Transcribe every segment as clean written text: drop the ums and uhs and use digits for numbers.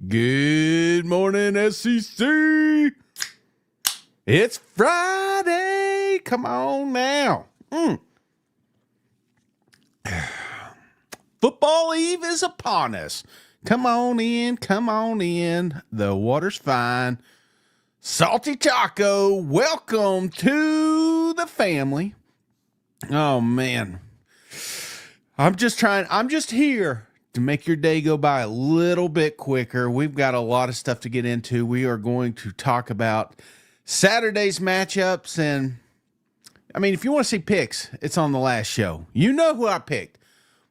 Good morning, SEC. It's Friday. Come on now. Football Eve is upon us. Come on in. Come on in. The water's fine. Salty Taco, welcome to the family. Oh, man. I'm just here to make your day go by a little bit quicker. We've got a lot of stuff to get into. We are going to talk about Saturday's matchups. And, I mean, if you want to see picks, it's on the last show. You know who I picked.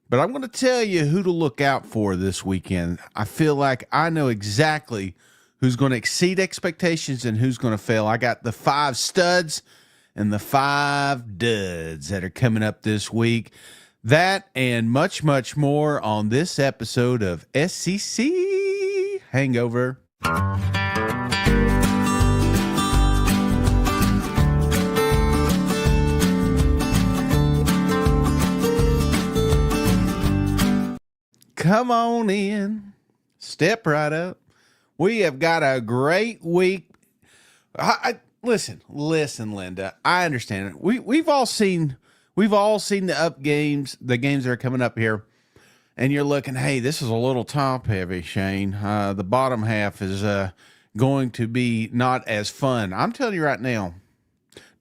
But I'm going to tell you who to look out for this weekend. I feel like I know exactly who's going to exceed expectations and who's going to fail. I got the 5 studs and the 5 duds that are coming up this week. That and much, much more on this episode of SEC Hangover. Come on in. Step right up. We have got a great week. Listen, Linda. I understand it. We've all seen the up games, the games that are coming up here, and you're looking, hey, this is a little top heavy, Shane. The bottom half is going to be not as fun. I'm telling you right now,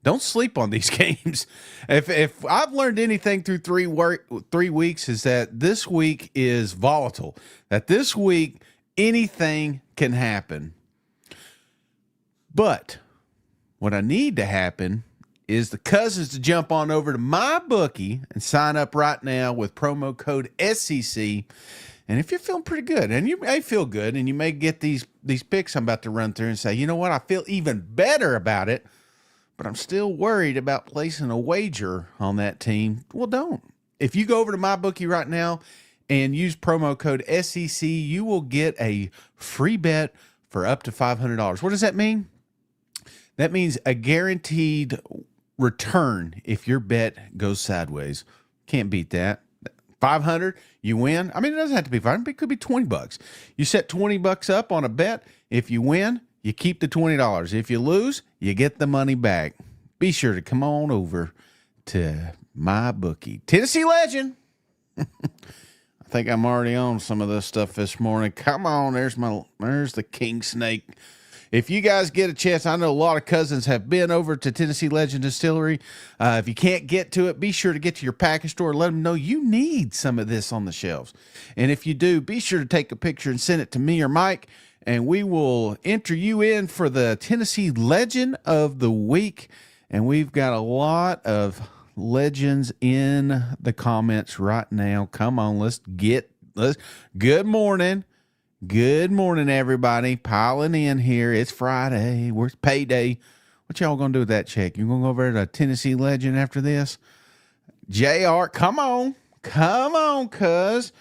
don't sleep on these games. If I've learned anything through 3 weeks is that this week is volatile. That this week anything can happen. But what I need to happen is the cousins to jump on over to my bookie and sign up right now with promo code SEC. And if you're feeling pretty good, and you may feel good, and you may get these picks I'm about to run through and say, you know what, I feel even better about it, but I'm still worried about placing a wager on that team. Well, don't. If you go over to my bookie right now and use promo code SEC, you will get a free bet for up to $500. What does that mean? That means a guaranteed return if your bet goes sideways. Can't beat that. 500, you win. I mean, it doesn't have to be 500, it could be $20. You set $20 up on a bet. If you win, you keep the $20. If you lose, you get the money back. Be sure to come on over to my bookie. Tennessee Legend. I think I'm already on some of this stuff this morning. Come on, there's the king snake. If you guys get a chance, I know a lot of cousins have been over to Tennessee Legend Distillery. If you can't get to it, be sure to get to your package store. Let them know you need some of this on the shelves. And if you do, be sure to take a picture and send it to me or Mike, and we will enter you in for the Tennessee Legend of the Week. And we've got a lot of legends in the comments right now. Come on, let's good morning. Good morning, everybody. Piling in here. It's Friday. It's payday. What y'all gonna do with that check? You gonna go over to Tennessee Legend after this? JR, come on, cuz.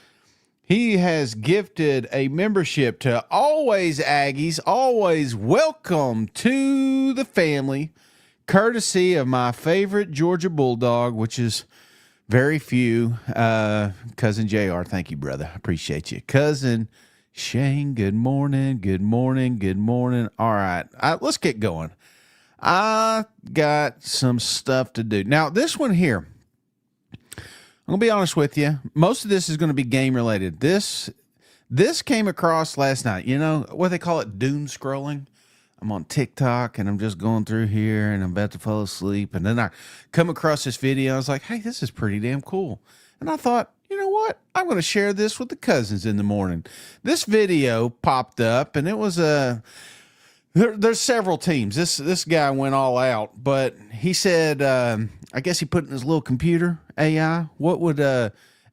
He has gifted a membership to Always Aggies. Always welcome to the family. Courtesy of my favorite Georgia Bulldog, which is very few. Cousin JR, thank you, brother. Appreciate you. Cousin Shane, good morning. All right, let's get going. I got some stuff to do. Now, this one here, I'm going to be honest with you. Most of this is going to be game related. This came across last night. You know what they call it, doom scrolling? I'm on TikTok, and I'm just going through here, and I'm about to fall asleep. And then I come across this video. I was like, hey, this is pretty damn cool. And I thought, you know what? I'm going to share this with the cousins in the morning. This video popped up, and it was there's several teams. This guy went all out, but he said, I guess he put in his little computer, AI, what would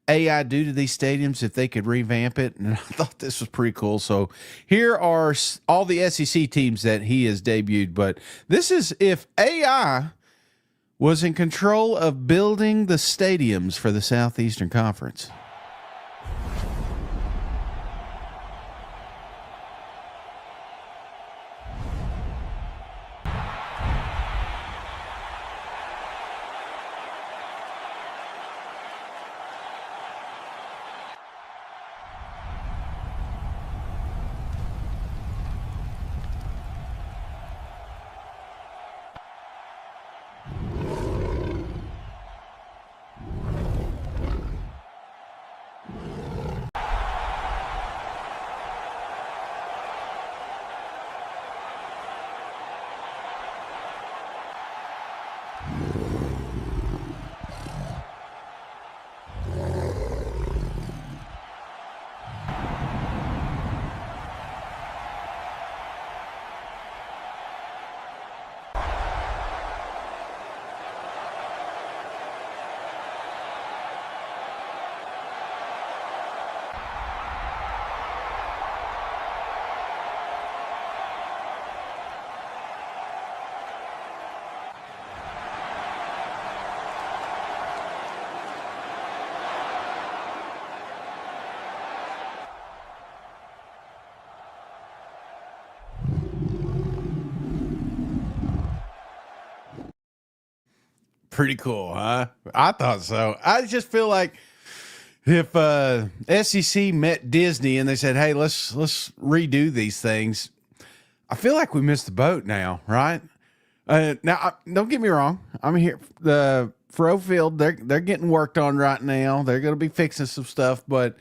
AI do to these stadiums if they could revamp it? And I thought this was pretty cool. So here are all the SEC teams that he has debuted, but this is if AI was in control of building the stadiums for the Southeastern Conference. Pretty cool, huh? I thought so. I just feel like if SEC met Disney and they said, "Hey, let's redo these things," I feel like we missed the boat now, right? Now, don't get me wrong. I'm here. The Fro Field, they're getting worked on right now. They're going to be fixing some stuff, but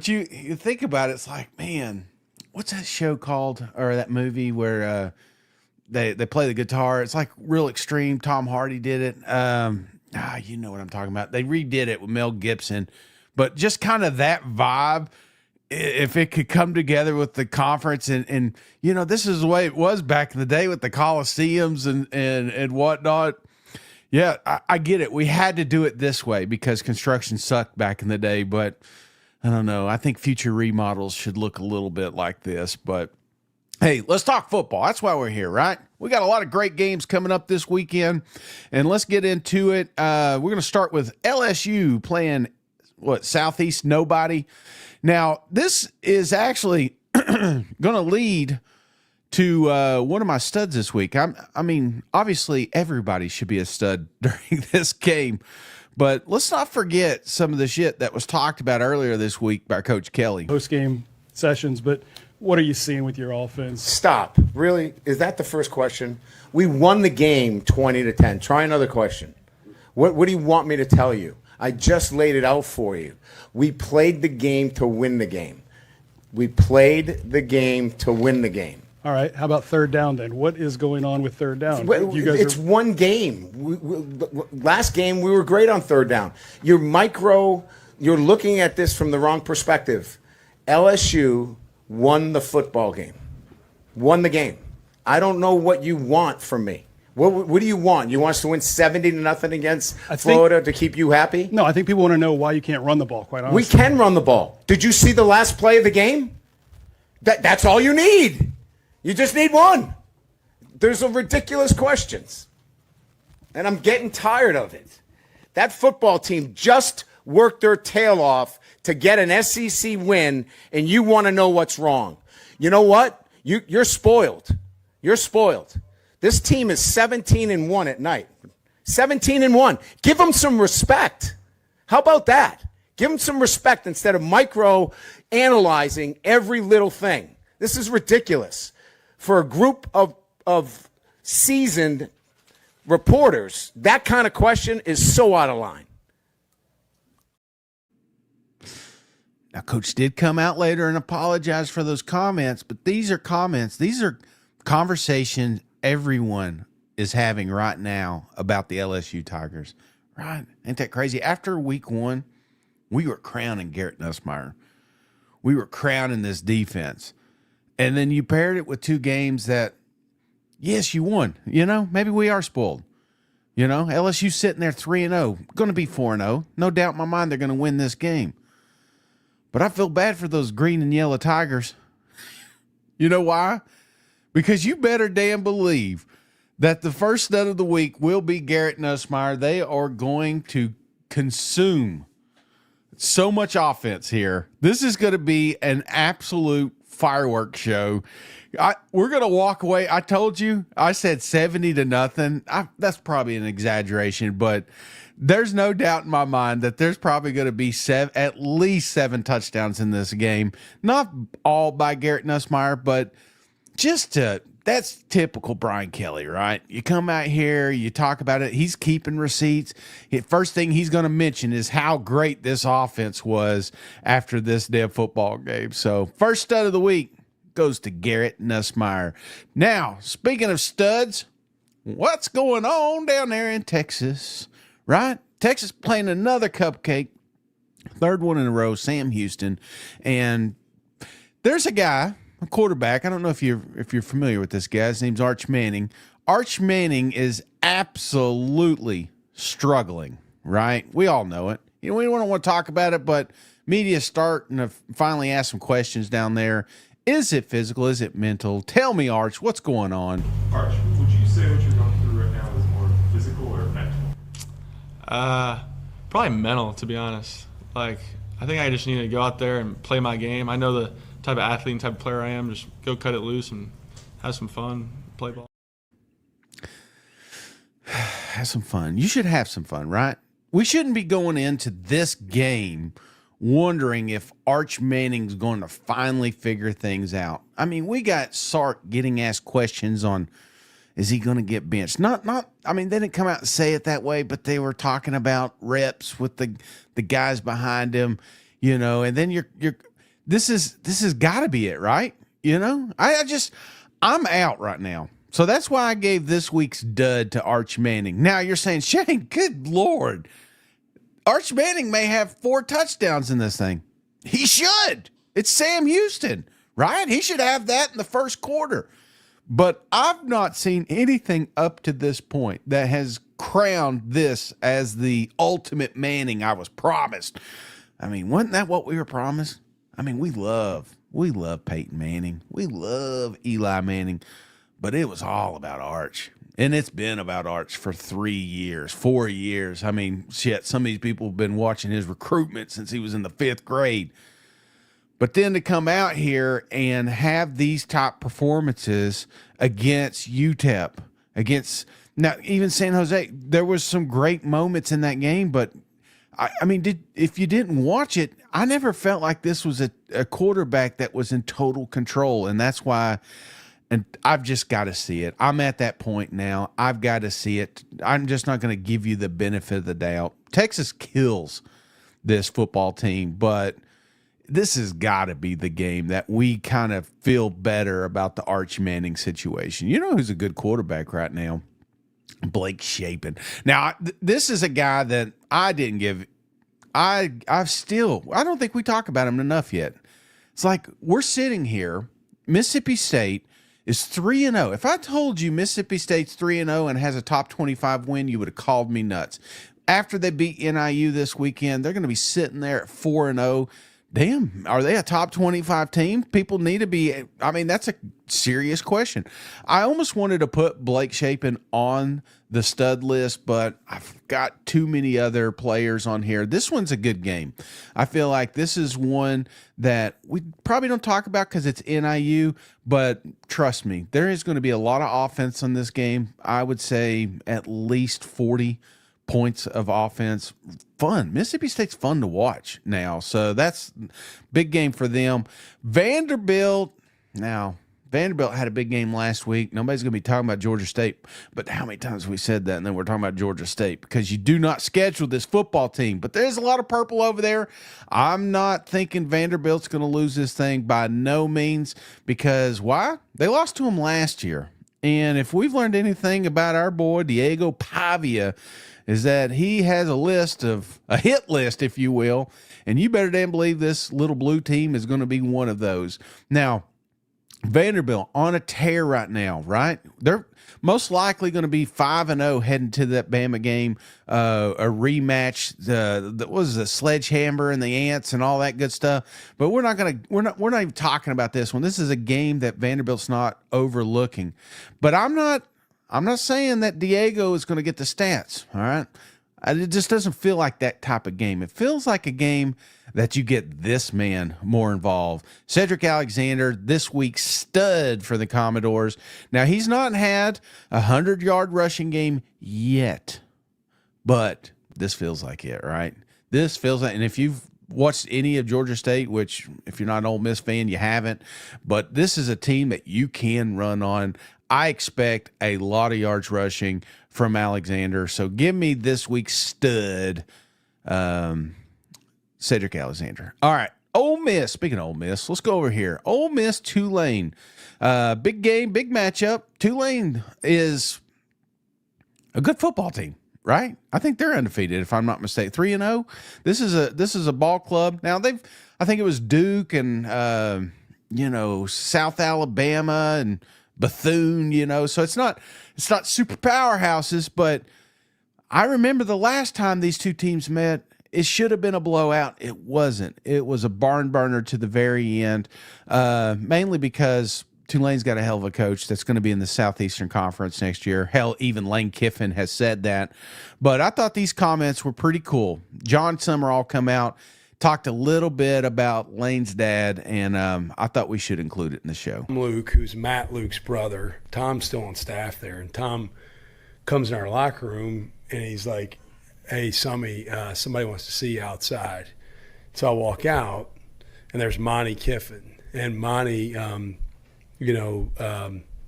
you think about it, it's like, man, what's that show called, or that movie where they play the guitar? It's like real extreme. Tom Hardy did it. You know what I'm talking about. They redid it with Mel Gibson, but just kind of that vibe. If it could come together with the conference and this is the way it was back in the day with the Coliseums and whatnot. Yeah, I get it. We had to do it this way because construction sucked back in the day, but I don't know. I think future remodels should look a little bit like this, but hey, let's talk football. That's why we're here, right? We got a lot of great games coming up this weekend, and let's get into it. We're going to start with LSU playing Southeast Nobody. Now, this is actually going to lead to one of my studs this week. I mean, obviously, everybody should be a stud during this game, but let's not forget some of the shit that was talked about earlier this week by Coach Kelly. Post-game sessions, but what are you seeing with your offense? Stop. Really? Is that the first question? We won the game 20-10. Try another question. What do you want me to tell you? I just laid it out for you. We played the game to win the game. We played the game to win the game. All right. How about third down then? What is going on with third down? It's one game. Last game, we were great on third down. You're looking at this from the wrong perspective. LSU won the football game. Won the game. I don't know what you want from me. What do you want? You want us to win 70-0 against Florida to keep you happy? No, I think people want to know why you can't run the ball, quite honestly. We can run the ball. Did you see the last play of the game? That's all you need. You just need one. There's a ridiculous questions. And I'm getting tired of it. That football team just worked their tail off to get an SEC win, and you want to know what's wrong. You know what? You're spoiled. You're spoiled. This team is 17-1 at night. 17-1. Give them some respect. How about that? Give them some respect instead of micro-analyzing every little thing. This is ridiculous. For a group of seasoned reporters, that kind of question is so out of line. Now, Coach did come out later and apologize for those comments, but these are comments. These are conversations everyone is having right now about the LSU Tigers. Right? Ain't that crazy? After week one, we were crowning Garrett Nussmeier. We were crowning this defense. And then you paired it with two games that, yes, you won. Maybe we are spoiled. LSU sitting there 3-0, going to be 4-0. No doubt in my mind they're going to win this game. But I feel bad for those green and yellow Tigers. You know why? Because you better damn believe that the first stud of the week will be Garrett Nussmeier. They are going to consume so much offense here. This is going to be an absolute fireworks show. We're going to walk away. I told you, I said 70-0. That's probably an exaggeration, but there's no doubt in my mind that there's probably going to be at least 7 touchdowns in this game. Not all by Garrett Nussmeier, but that's typical Brian Kelly, right? You come out here, you talk about it. He's keeping receipts. First thing he's going to mention is how great this offense was after this damn football game. So first stud of the week goes to Garrett Nussmeier. Now, speaking of studs, what's going on down there in Texas, right? Texas playing another cupcake, third one in a row, Sam Houston. And there's a guy, a quarterback. I don't know if you're familiar with this guy. His name's Arch Manning. Arch Manning is absolutely struggling, right? We all know it. We don't want to talk about it, but media starting to finally ask some questions down there. Is it physical? Is it mental? Tell me, Arch, what's going on? Arch, would you say what you're going through right now is more physical or mental? Probably mental, to be honest. I think I just need to go out there and play my game. I know the type of athlete and type of player I am. Just go cut it loose and have some fun, play ball. have some fun. You should have some fun, right? We shouldn't be going into this game wondering if Arch Manning's going to finally figure things out. I mean, we got Sark getting asked questions on, is he going to get benched? I mean, they didn't come out and say it that way, but they were talking about reps with the guys behind him, you know, and then this has got to be it, right? You know, I'm out right now. So that's why I gave this week's dud to Arch Manning. Now you're saying, Shane, good Lord, Arch Manning may have 4 touchdowns in this thing. He should. It's Sam Houston, right? He should have that in the first quarter. But I've not seen anything up to this point that has crowned this as the ultimate Manning I was promised. I mean, wasn't that what we were promised? I mean, we love Peyton Manning. We love Eli Manning. But it was all about Arch. And it's been about Arch for 3 years, 4 years. I mean, shit, some of these people have been watching his recruitment since he was in the 5th grade. But then to come out here and have these top performances against UTEP, against now even San Jose, there was some great moments in that game. But I mean, if you didn't watch it, I never felt like this was a quarterback that was in total control, and that's why. And I've just got to see it. I'm at that point now. I've got to see it. I'm just not going to give you the benefit of the doubt. Texas kills this football team, but this has got to be the game that we kind of feel better about the Arch Manning situation. You know who's a good quarterback right now? Blake Shapen. Now, this is a guy that I didn't give. I don't think we talk about him enough yet. It's like we're sitting here, Mississippi State is 3-0. If I told you Mississippi State's 3-0 and has a top 25 win, you would have called me nuts. After they beat NIU this weekend, they're going to be sitting there at 4-0. Damn, are they a top 25 team? People need to be. I mean, that's a serious question. I almost wanted to put Blake Shapen on the stud list, but I've got too many other players on here. This one's a good game. I feel like this is one that we probably don't talk about because it's NIU, but trust me, there is going to be a lot of offense on this game. I would say at least 40 points of offense. Fun. Mississippi State's fun to watch now. So that's big game for them. Vanderbilt had a big game last week. Nobody's going to be talking about Georgia State. But how many times have we said that and then we're talking about Georgia State? Because you do not schedule this football team. But there's a lot of purple over there. I'm not thinking Vanderbilt's going to lose this thing by no means. Because why? They lost to them last year. And if we've learned anything about our boy Diego Pavia, is that he has a hit list, if you will, and you better damn believe this little blue team is going to be one of those. Now, Vanderbilt on a tear right now, right? They're most likely going to be 5-0 heading to that Bama game, a rematch. What was the sledgehammer and the ants and all that good stuff. But we're not even talking about this one. This is a game that Vanderbilt's not overlooking. But I'm not saying that Diego is going to get the stats, all right? It just doesn't feel like that type of game. It feels like a game that you get this man more involved. Cedric Alexander, this week's stud for the Commodores. Now, he's not had a 100-yard rushing game yet, but this feels like it, right? This feels like, and if you've watched any of Georgia State, which if you're not an Ole Miss fan, you haven't, but this is a team that you can run on. I expect a lot of yards rushing from Alexander. So give me this week's stud, Cedric Alexander. All right. Ole Miss. Speaking of Ole Miss, let's go over here. Ole Miss, Tulane. Big game, big matchup. Tulane is a good football team, right? I think they're undefeated, if I'm not mistaken. 3-0. This is a ball club. Now I think it was Duke and South Alabama and Bethune, so it's not super powerhouses, but I remember the last time these two teams met, it should have been a blowout. It wasn't. It was a barn burner to the very end, mainly because Tulane's got a hell of a coach that's going to be in the Southeastern Conference next year. Hell, even Lane Kiffin has said that. But I thought these comments were pretty cool. John Summerall come out, talked a little bit about Lane's dad, and I thought we should include it in the show. Luke, who's Matt Luke's brother, Tom's still on staff there, and Tom comes in our locker room and he's like, "Hey, Summy, somebody wants to see you outside." So I walk out, and there's Monty Kiffin. And Monty,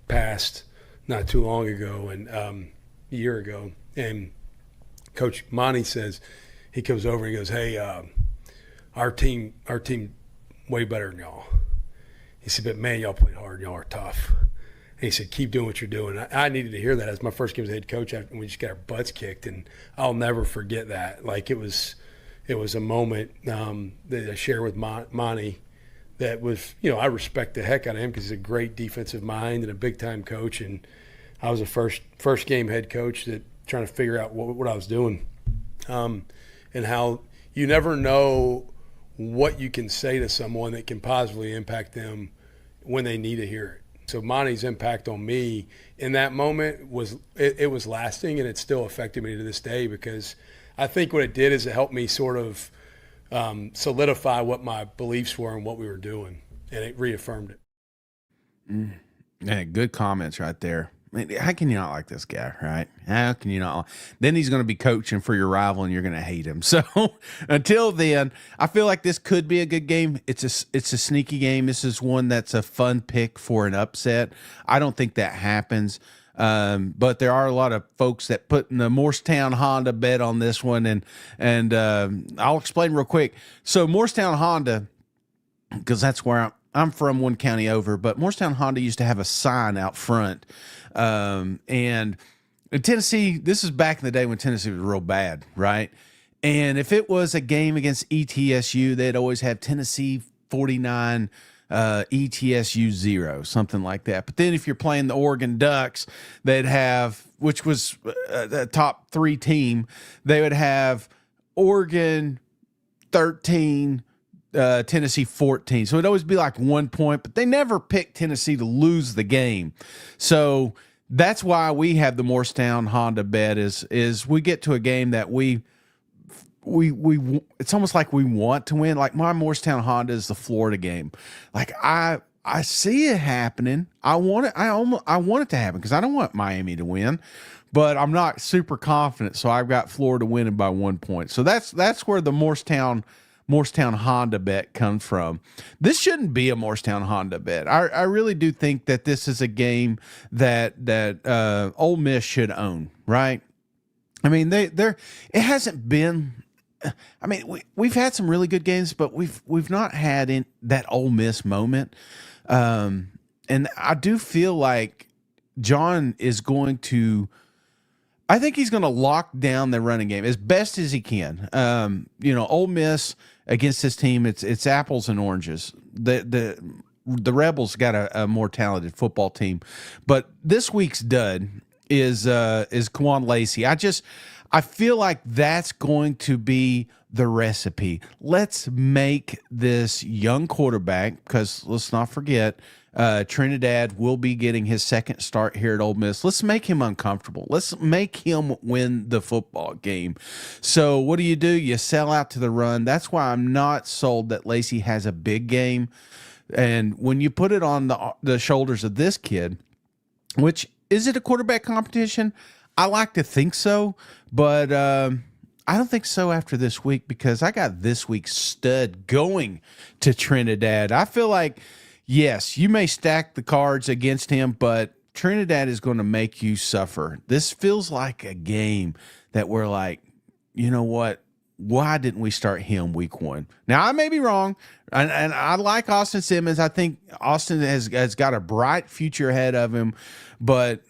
passed not too long ago, and a year ago. And Coach Monty says, he comes over and he goes, "Hey, our team way better than y'all." He said, "But man, y'all played hard. Y'all are tough." And he said, "Keep doing what you're doing." I needed to hear that as my first game as head coach after we just got our butts kicked, and I'll never forget that. Like, it was a moment that I shared with Monty that was, I respect the heck out of him because he's a great defensive mind and a big-time coach, and I was a first game head coach that trying to figure out what I was doing, and how you never know what you can say to someone that can positively impact them when they need to hear it. So Monty's impact on me in that moment was lasting, and it still affected me to this day, because I think what it did is it helped me sort of solidify what my beliefs were and what we were doing, and it reaffirmed it. Yeah, good comments right there. I mean, how can you not like this guy, right? How can you not? Then he's going to be coaching for your rival, and you're going to hate him. So until then, I feel like this could be a good game. It's a sneaky game. This is one that's a fun pick for an upset. I don't think that happens. But there are a lot of folks that put in the Morristown Honda bet on this one, and I'll explain real quick. So Morristown Honda, because that's where I'm from, one county over, but Morristown Honda used to have a sign out front. And in Tennessee, this is back in the day when Tennessee was real bad, right? And if it was a game against ETSU, they'd always have Tennessee 49, ETSU 0, something like that. But then if you're playing the Oregon Ducks, they'd have, which was the top 3 team, they would have Oregon 13, Tennessee 14. So it'd always be like 1 point, but they never picked Tennessee to lose the game. So that's why we have the Morristown Honda bet is we get to a game that we it's almost like we want to win. Like my Morristown Honda is the Florida game. Like I see it happening. I want it to happen because I don't want Miami to win, but I'm not super confident. So I've got Florida winning by 1 point. So that's where the Morristown Honda bet comes from. This shouldn't be a Morristown Honda bet. I really do think that this is a game that Ole Miss should own, right? I mean, it hasn't been. I mean, we've had some really good games, but we've not had that Ole Miss moment. And I do feel like John is going to. I think he's going to lock down the running game as best as he can. Ole Miss against this team, it's apples and oranges. The Rebels got a more talented football team, but this week's dud is Kwan Lacey. I feel like that's going to be the recipe. Let's make this young quarterback, because let's not forget, Trinidad will be getting his second start here at Ole Miss. Let's make him uncomfortable. Let's make him win the football game. So what do? You sell out to the run. That's why I'm not sold that Lacey has a big game. And when you put it on the shoulders of this kid, which is it a quarterback competition? I like to think so, but I don't think so after this week, because I got this week's stud going to Trinidad. I feel like, yes, you may stack the cards against him, but Trinidad is going to make you suffer. This feels like a game that we're like, you know what? Why didn't we start him week 1? Now, I may be wrong, and I like Austin Simmons. I think Austin has got a bright future ahead of him, but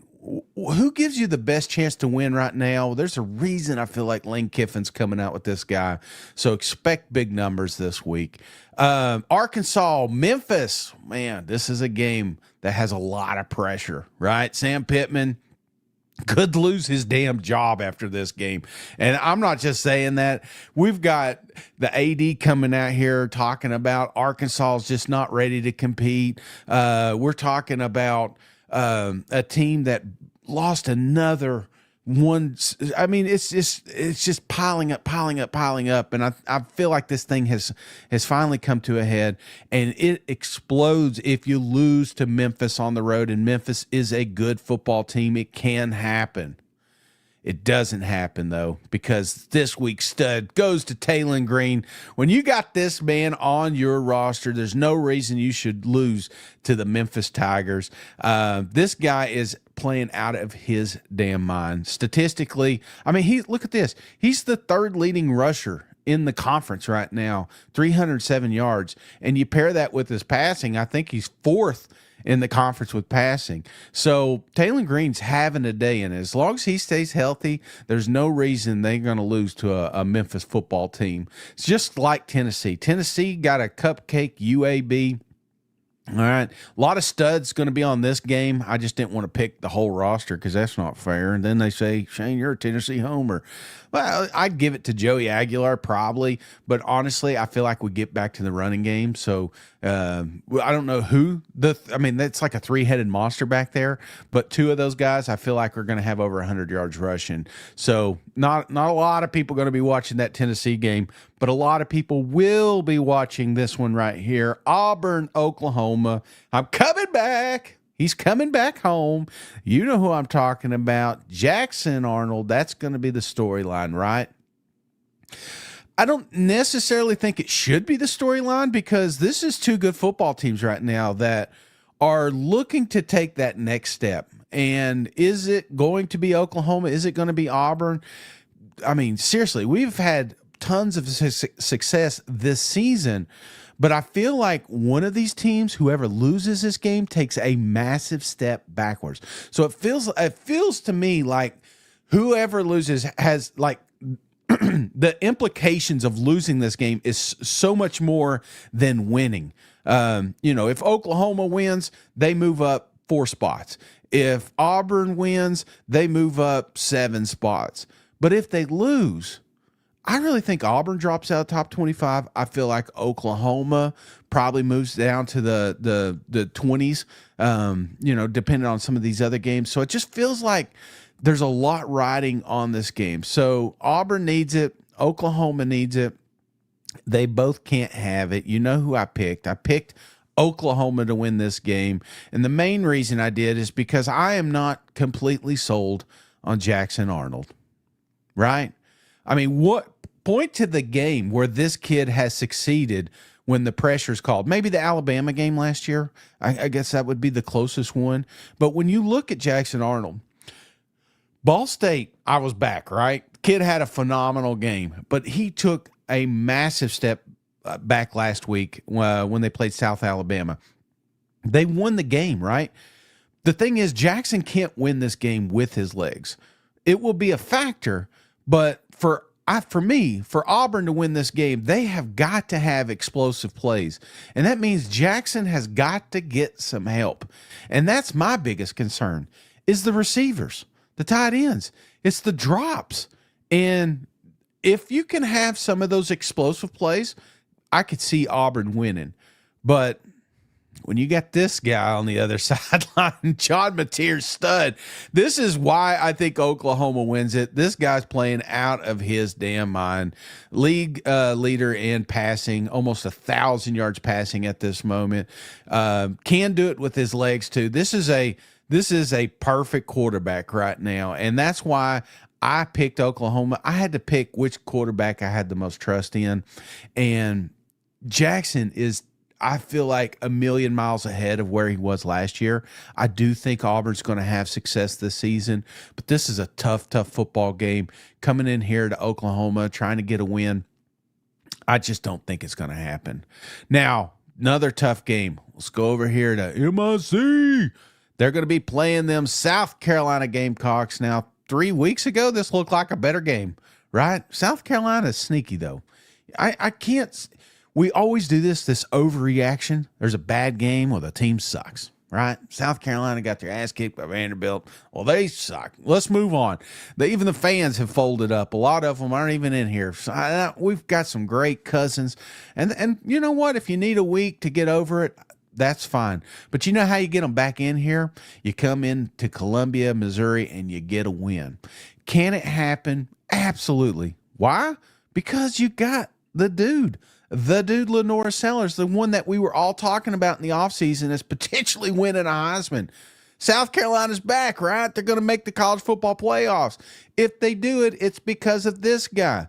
who gives you the best chance to win right now? There's a reason I feel like Lane Kiffin's coming out with this guy. So expect big numbers this week. Arkansas, Memphis. Man, this is a game that has a lot of pressure, right? Sam Pittman could lose his damn job after this game. And I'm not just saying that. We've got the AD coming out here talking about Arkansas is just not ready to compete. We're talking about a team that lost another one. I mean, it's just piling up. And I feel like this thing has finally come to a head, and it explodes if you lose to Memphis on the road. And Memphis is a good football team. It can happen. It doesn't happen, though, because this week's stud goes to Talon Green. When you got this man on your roster, there's no reason you should lose to the Memphis Tigers. This guy is playing out of his damn mind. Statistically, I mean, look at this. He's the third leading rusher in the conference right now, 307 yards. And you pair that with his passing, I think he's fourth in the conference with passing. So Talon Green's having a day, and as long as he stays healthy, there's no reason they're going to lose to a Memphis football team. It's just like Tennessee. Tennessee got a cupcake UAB. All right. A lot of studs going to be on this game. I just didn't want to pick the whole roster because that's not fair. And then they say, Shane, you're a Tennessee homer. Well, I'd give it to Joey Aguilar probably, but honestly, I feel like we get back to the running game. So I don't know who that's like a three-headed monster back there, but two of those guys I feel like are going to have over 100 yards rushing. So not a lot of people going to be watching that Tennessee game, but a lot of people will be watching this one right here. Auburn, Oklahoma. I'm coming back. He's coming back home. You know who I'm talking about. Jackson Arnold. That's going to be the storyline, right? I don't necessarily think it should be the storyline because this is two good football teams right now that are looking to take that next step. And is it going to be Oklahoma? Is it going to be Auburn? I mean, seriously, we've had tons of success this season, but I feel like one of these teams, whoever loses this game, takes a massive step backwards. So it feels to me like whoever loses has like the implications of losing this game is so much more than winning. If Oklahoma wins, they move up 4 spots. If Auburn wins, they move up 7 spots. But if they lose, I really think Auburn drops out of top 25. I feel like Oklahoma probably moves down to the 20s, depending on some of these other games. So it just feels like there's a lot riding on this game. So Auburn needs it. Oklahoma needs it. They both can't have it. You know who I picked? I picked Oklahoma to win this game. And the main reason I did is because I am not completely sold on Jackson Arnold, right? I mean, point to the game where this kid has succeeded when the pressure's called. Maybe the Alabama game last year. I guess that would be the closest one. But when you look at Jackson Arnold, Ball State, I was back, right? Kid had a phenomenal game, but he took a massive step back last week when they played South Alabama. They won the game, right? The thing is, Jackson can't win this game with his legs. It will be a factor, but for Auburn to win this game, they have got to have explosive plays. And that means Jackson has got to get some help. And that's my biggest concern is the receivers, the tight ends. It's the drops. And if you can have some of those explosive plays, I could see Auburn winning. But when you got this guy on the other sideline, John Mateer's stud, this is why I think Oklahoma wins it. This guy's playing out of his damn mind. League leader in passing, almost 1,000 yards passing at this moment. Can do it with his legs too. This is a perfect quarterback right now, and that's why I picked Oklahoma. I had to pick which quarterback I had the most trust in, and Jackson is, I feel like, a million miles ahead of where he was last year. I do think Auburn's going to have success this season, but this is a tough football game. Coming in here to Oklahoma, trying to get a win, I just don't think it's going to happen. Now, another tough game. Let's go over here to MIC. They're going to be playing them South Carolina Gamecocks. Now, 3 weeks ago, this looked like a better game, right? South Carolina is sneaky, though. I can't... We always do this overreaction. There's a bad game or the team sucks, right? South Carolina got their ass kicked by Vanderbilt. Well, they suck. Let's move on. Even the fans have folded up. A lot of them aren't even in here. So we've got some great cousins. And you know what? If you need a week to get over it, that's fine. But you know how you get them back in here? You come in to Columbia, Missouri, and you get a win. Can it happen? Absolutely. Why? Because you got the dude Lenora Sellers, the one that we were all talking about in the offseason as potentially winning a Heisman. South Carolina's back, right? They're going to make the college football playoffs. If they do it, it's because of this guy.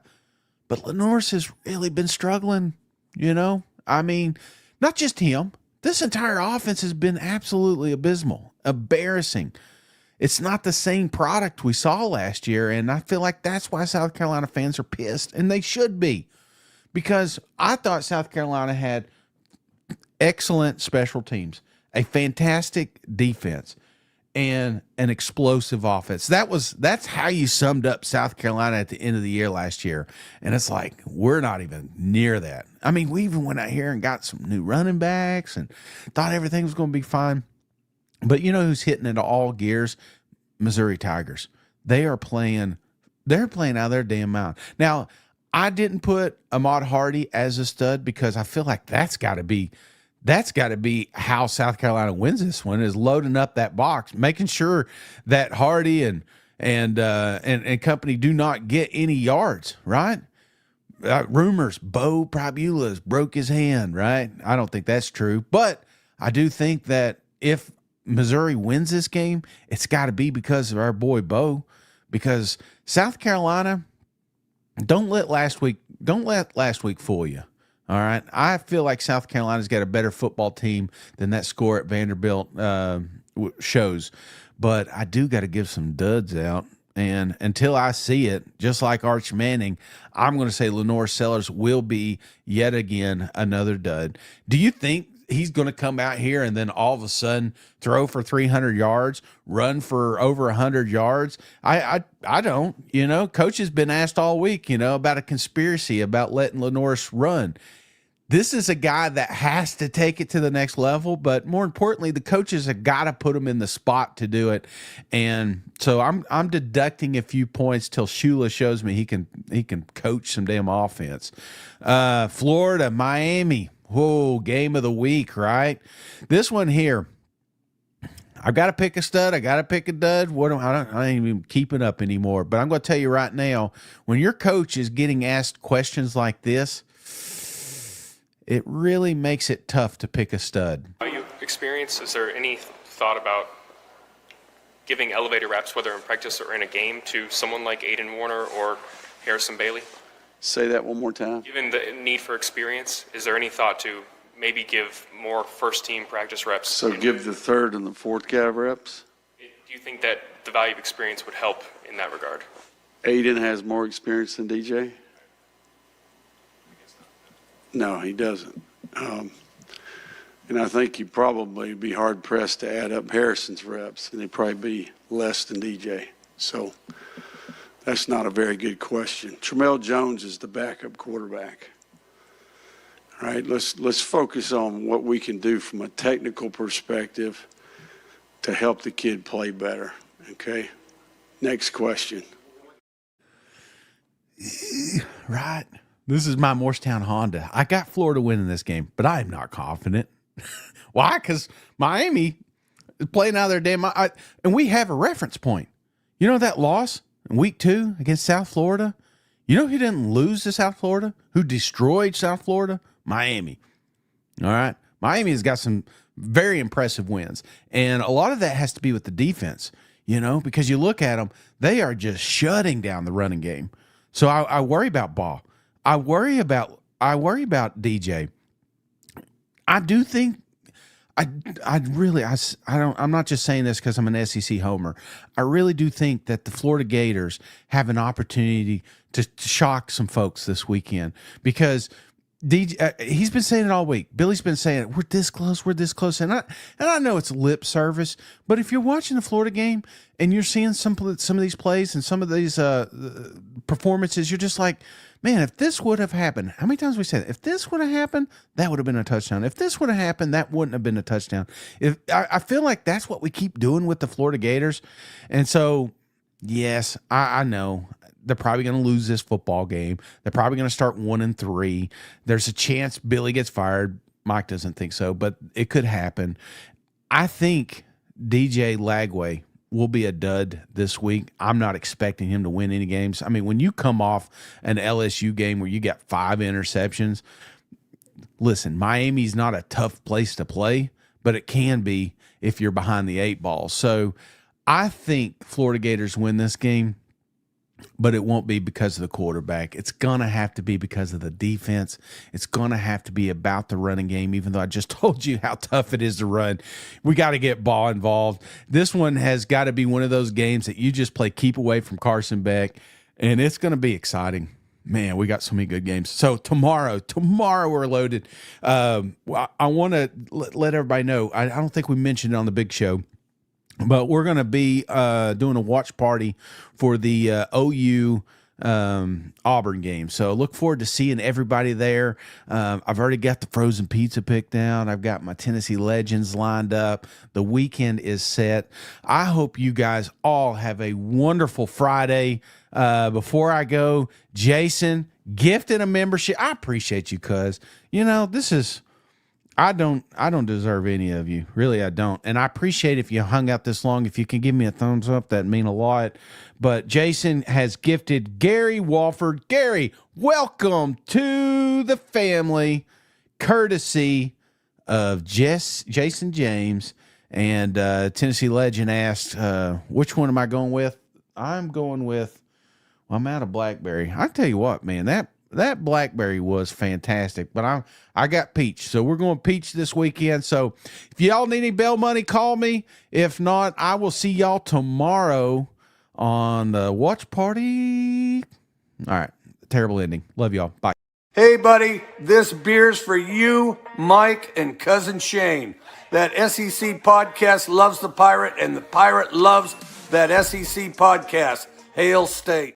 But Lenore's has really been struggling, you know? I mean, not just him. This entire offense has been absolutely abysmal, embarrassing. It's not the same product we saw last year, and I feel like that's why South Carolina fans are pissed, and they should be, because I thought South Carolina had excellent special teams, a fantastic defense, and an explosive offense. That's how you summed up South Carolina at the end of the year last year, and it's like we're not even near that. I mean, we even went out here and got some new running backs and thought everything was going to be fine. But you know who's hitting into all gears? Missouri Tigers. They're playing out of their damn mind. Now, I didn't put Ahmad Hardy as a stud because I feel like that's got to be how South Carolina wins this one, is loading up that box, making sure that Hardy and company do not get any yards, right? Rumors, Bo Prabula's broke his hand, right? I don't think that's true, but I do think that if Missouri wins this game, it's got to be because of our boy Bo, because South Carolina, don't let last week fool you. All right. I feel like South Carolina's got a better football team than that score at Vanderbilt shows, but I do got to give some duds out. And until I see it, just like Arch Manning, I'm going to say Lenore Sellers will be yet again another dud. Do you think he's going to come out here and then all of a sudden throw for 300 yards, run for over 100 yards? I don't. You know, coach has been asked all week, you know, about a conspiracy about letting Lenore run. This is a guy that has to take it to the next level, but more importantly, the coaches have got to put him in the spot to do it. And so I'm deducting a few points till Shula shows me he can coach some damn offense. Florida, Miami. Whoa, game of the week, right? This one here, I've got to pick a stud. I got to pick a dud. I ain't even keeping up anymore. But I'm going to tell you right now, when your coach is getting asked questions like this, it really makes it tough to pick a stud. You experience, is there any thought about giving elevator reps, whether in practice or in a game, to someone like Aiden Warner or Harrison Bailey? Say that one more time. Given the need for experience, is there any thought to maybe give more first-team practice reps? So give the third and the fourth guy reps? Do you think that the value of experience would help in that regard? Aiden has more experience than DJ? No, he doesn't. And I think you'd probably be hard-pressed to add up Harrison's reps, and they'd probably be less than DJ. So that's not a very good question. Tramel Jones is the backup quarterback. All right, let's focus on what we can do from a technical perspective to help the kid play better, okay? Next question. Right. This is my Morristown Honda. I got Florida winning this game, but I am not confident. Why? Because Miami is playing out of their damn mind. And we have a reference point. You know that loss in week 2 against South Florida? You know who didn't lose to South Florida? Who destroyed South Florida? Miami. All right? Miami has got some very impressive wins. And a lot of that has to be with the defense, you know, because you look at them, they are just shutting down the running game. So I worry about Ball. I worry about DJ. I do think I'm not just saying this because I'm an SEC homer. I really do think that the Florida Gators have an opportunity to shock some folks this weekend, because DJ, he's been saying it all week. Billy's been saying it. We're this close. And I know it's lip service, but if you're watching the Florida game and you're seeing some of these plays and some of these performances, you're just like, man, if this would have happened, how many times we said, if this would have happened, that would have been a touchdown. If this would have happened, that wouldn't have been a touchdown. I feel like that's what we keep doing with the Florida Gators. And so, yes, I know they're probably going to lose this football game. They're probably going to start 1-3. There's a chance Billy gets fired. Mike doesn't think so, but it could happen. I think DJ Lagway will be a dud this week. I'm not expecting him to win any games. I mean, when you come off an LSU game where you got 5 interceptions, listen, Miami's not a tough place to play, but it can be. if you're behind the 8 ball. So I think Florida Gators win this game, but it won't be because of the quarterback. It's going to have to be because of the defense. It's going to have to be about the running game, even though I just told you how tough it is to run. We got to get ball involved. This one has got to be one of those games that you just play keep away from Carson Beck, and it's going to be exciting. Man, we got so many good games. So tomorrow we're loaded. I want to let everybody know, I don't think we mentioned it on the big show, but we're going to be doing a watch party for the OU Auburn game. So look forward to seeing everybody there. I've already got the frozen pizza picked out. I've got my Tennessee Legends lined up. The weekend is set. I hope you guys all have a wonderful Friday. Before I go, Jason, gifted a membership. I appreciate you, cuz this is, I don't deserve any of you. Really, I don't. And I appreciate if you hung out this long. If you can give me a thumbs up, that'd mean a lot. But Jason has gifted Gary Walford. Gary, welcome to the family, courtesy of Jason James. And Tennessee Legend asked, which one am I going with? I'm going with, I'm out of blackberry. I tell you what, man, that blackberry was fantastic, but I got peach. So we're going peach this weekend. So if y'all need any bail money, call me. If not, I will see y'all tomorrow on the watch party. All right. Terrible ending. Love y'all. Bye. Hey, buddy, this beer's for you, Mike, and Cousin Shane. That SEC podcast loves the Pirate, and the Pirate loves that SEC podcast. Hail State.